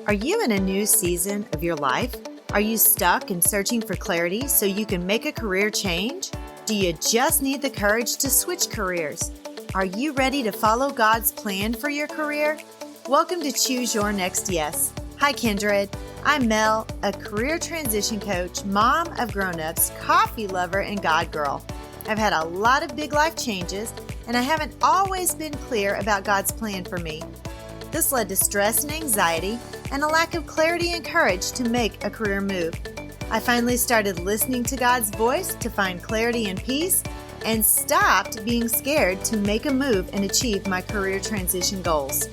Are you in a new season of your life? Are you stuck and searching for clarity so you can make a career change? Do you just need the courage to switch careers? Are you ready to follow God's plan for your career? Welcome to Choose Your Next Yes. Hi, Kindred. I'm Mel, a career transition coach, mom of grown-ups, coffee lover, and God girl. I've had a lot of big life changes, and I haven't always been clear about God's plan for me. This led to stress and anxiety and a lack of clarity and courage to make a career move. I finally started listening to God's voice to find clarity and peace and stopped being scared to make a move and achieve my career transition goals.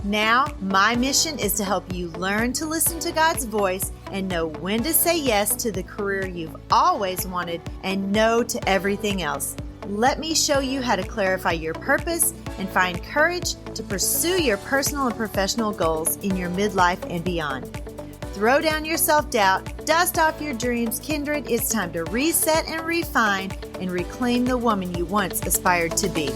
Now, my mission is to help you learn to listen to God's voice and know when to say yes to the career you've always wanted and no to everything else. Let me show you how to clarify your purpose and find courage to pursue your personal and professional goals in your midlife and beyond. Throw down your self-doubt, dust off your dreams, Kindred. It's time to reset and refine and reclaim the woman you once aspired to be.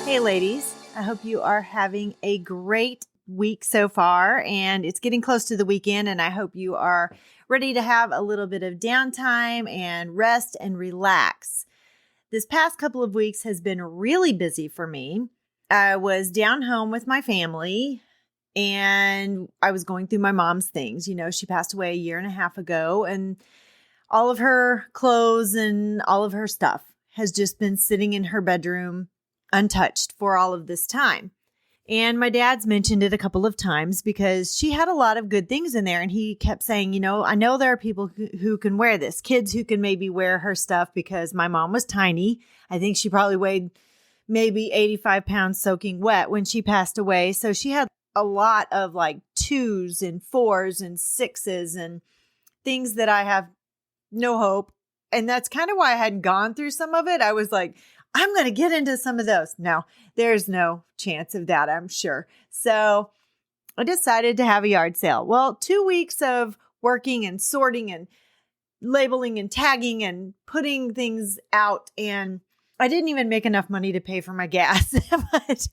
Hey ladies, I hope you are having a great week so far, and it's getting close to the weekend, and I hope you are ready to have a little bit of downtime and rest and relax. This past couple of weeks has been really busy for me. I was down home with my family, and I was going through my mom's things. You know, she passed away a year and a half ago, and all of her clothes and all of her stuff has just been sitting in her bedroom untouched for all of this time. And my dad's mentioned it a couple of times because she had a lot of good things in there. And he kept saying, you know, I know there are people who can wear this, kids who can maybe wear her stuff, because my mom was tiny. I think she probably weighed maybe 85 pounds soaking wet when she passed away. So she had a lot of like 2s and 4s and 6s and things that I have no hope. And that's kind of why I hadn't gone through some of it. I was like, I'm going to get into some of those. No, there's no chance of that, I'm sure. So I decided to have a yard sale. Well, 2 weeks of working and sorting and labeling and tagging and putting things out. And I didn't even make enough money to pay for my gas. But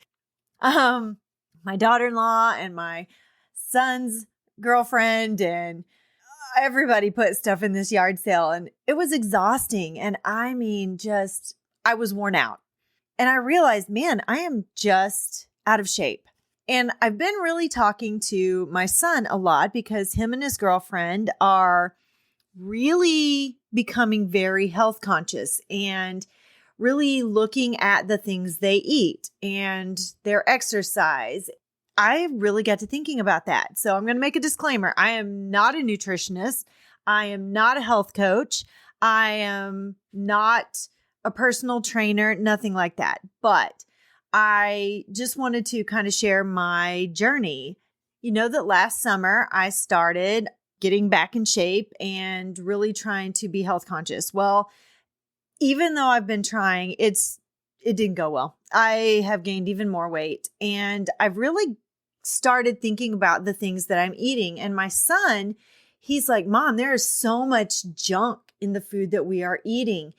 my daughter-in-law and my son's girlfriend and everybody put stuff in this yard sale. And it was exhausting. And I mean, I was worn out, and I realized, man, I am just out of shape. And I've been really talking to my son a lot because him and his girlfriend are really becoming very health conscious and really looking at the things they eat and their exercise. I really got to thinking about that. So I'm going to make a disclaimer. I am not a nutritionist. I am not a health coach. I am not a personal trainer, nothing like that. But I just wanted to kind of share my journey. You know that last summer I started getting back in shape and really trying to be health conscious. Well, even though I've been trying, it didn't go well. I have gained even more weight, and I've really started thinking about the things that I'm eating. And my son, he's like, Mom, there is so much junk in the food that we are eating.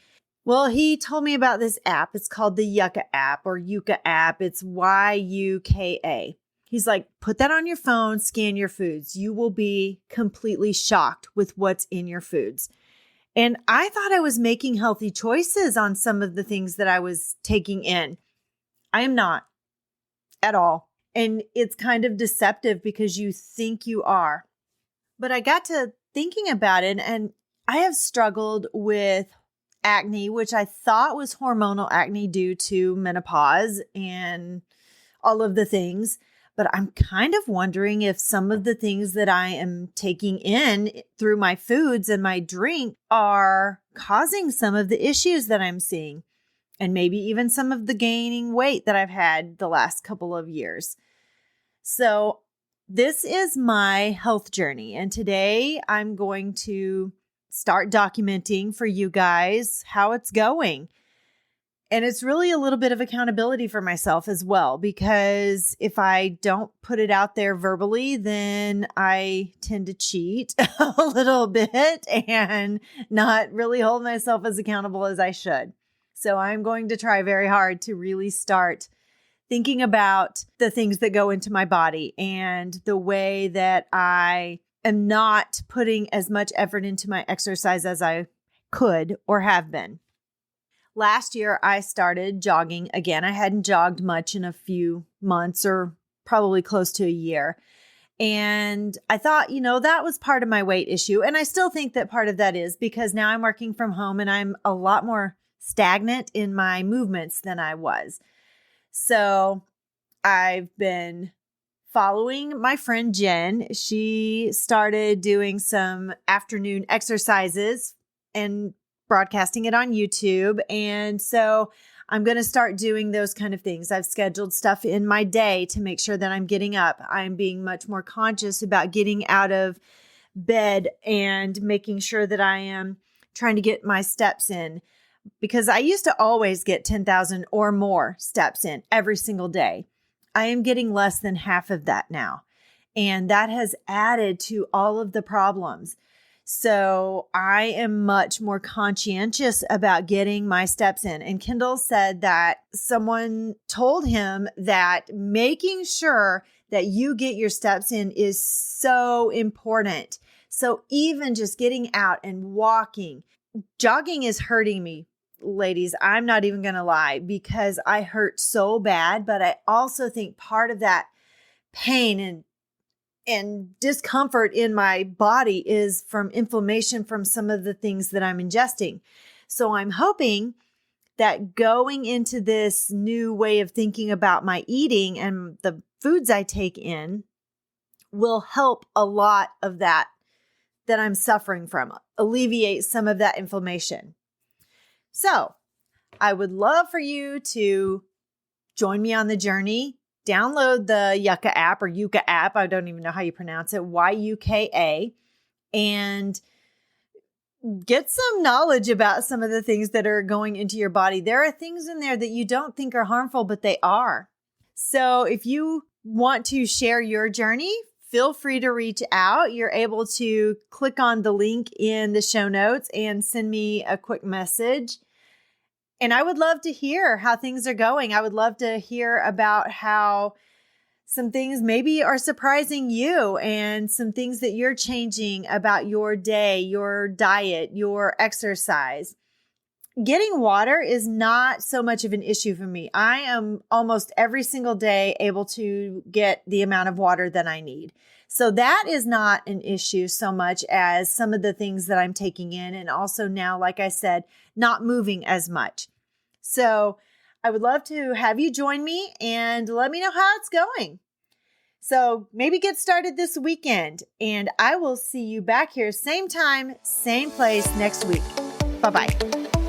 Well, he told me about this app. It's called the Yuka app or Yuka app. It's YUKA. He's like, put that on your phone, scan your foods. You will be completely shocked with what's in your foods. And I thought I was making healthy choices on some of the things that I was taking in. I am not at all. And it's kind of deceptive because you think you are. But I got to thinking about it, and I have struggled with acne, which I thought was hormonal acne due to menopause and all of the things. But I'm kind of wondering if some of the things that I am taking in through my foods and my drink are causing some of the issues that I'm seeing, and maybe even some of the gaining weight that I've had the last couple of years. So this is my health journey. And today I'm going to start documenting for you guys how it's going. And it's really a little bit of accountability for myself as well, because if I don't put it out there verbally, then I tend to cheat a little bit and not really hold myself as accountable as I should. So I'm going to try very hard to really start thinking about the things that go into my body and the way that I am not putting as much effort into my exercise as I could or have been. Last year, I started jogging again. I hadn't jogged much in a few months or probably close to a year. And I thought, that was part of my weight issue. And I still think that part of that is because now I'm working from home and I'm a lot more stagnant in my movements than I was. So I've been following my friend Jen. She started doing some afternoon exercises and broadcasting it on YouTube. And so I'm going to start doing those kind of things. I've scheduled stuff in my day to make sure that I'm getting up. I'm being much more conscious about getting out of bed and making sure that I am trying to get my steps in, because I used to always get 10,000 or more steps in every single day. I am getting less than half of that now. And that has added to all of the problems. So I am much more conscientious about getting my steps in. And Kendall said that someone told him that making sure that you get your steps in is so important. So even just getting out and walking, jogging is hurting me, ladies. I'm not even going to lie, because I hurt so bad. But I also think part of that pain and discomfort in my body is from inflammation from some of the things that I'm ingesting. So I'm hoping that going into this new way of thinking about my eating and the foods I take in will help a lot of that I'm suffering from, alleviate some of that inflammation. So I would love for you to join me on the journey. Download the Yuka app or Yuka app. I don't even know how you pronounce it. YUKA. And get some knowledge about some of the things that are going into your body. There are things in there that you don't think are harmful, but they are. So if you want to share your journey, feel free to reach out. You're able to click on the link in the show notes and send me a quick message. And I would love to hear how things are going. I would love to hear about how some things maybe are surprising you and some things that you're changing about your day, your diet, your exercise. Getting water is not so much of an issue for me. I am almost every single day able to get the amount of water that I need. So that is not an issue so much as some of the things that I'm taking in. And also now, like I said, not moving as much. So I would love to have you join me and let me know how it's going. So maybe get started this weekend, and I will see you back here same time, same place next week. Bye-bye.